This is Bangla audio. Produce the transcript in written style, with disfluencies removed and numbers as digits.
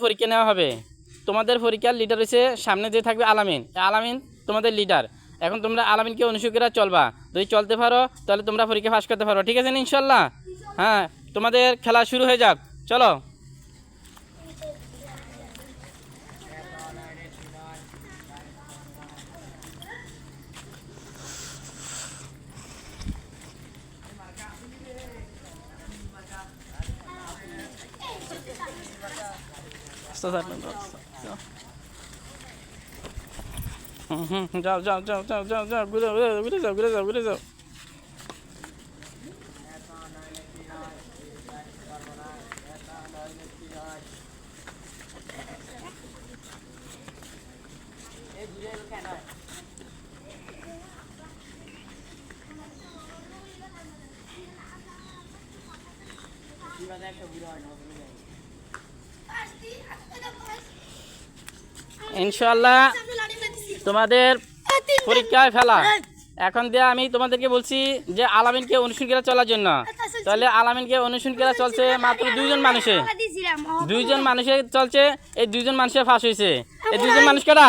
পরীক্ষা নেওয়া হবে। তোমাদের পরীক্ষার লিডার হচ্ছে সামনে যে থাকবে আলামিন। আলামিন তোমাদের লিডার। এখন তোমরা আলামিনকে অনুসরণ করে চলবা। যদি চলতে পারো তাহলে তোমরা পরীক্ষা পাস করতে পারো। ঠিক আছে না ইনশাল্লাহ? হ্যাঁ, তোমাদের খেলা শুরু হয়ে যাক। চলো। যাও যাও যাও যাও যাও যাও, ঘুরে ঘুরে যাও, ঘুরে যাও, ঘুরে যাও। ইনশাআল্লাহ তোমাদের পরীক্ষায় ফেলা। এখন দিয়ে আমি তোমাদেরকে বলছি যে আলামিনকে অনুসরণ করে চলার জন্য। তাহলে আলামিনকে অনুসরণ করে চলছে মাত্র দুইজন মানুষের চলছে। এই দুইজন মানুষের ফাঁস হয়েছে। এই দুইজন মানুষ কারা?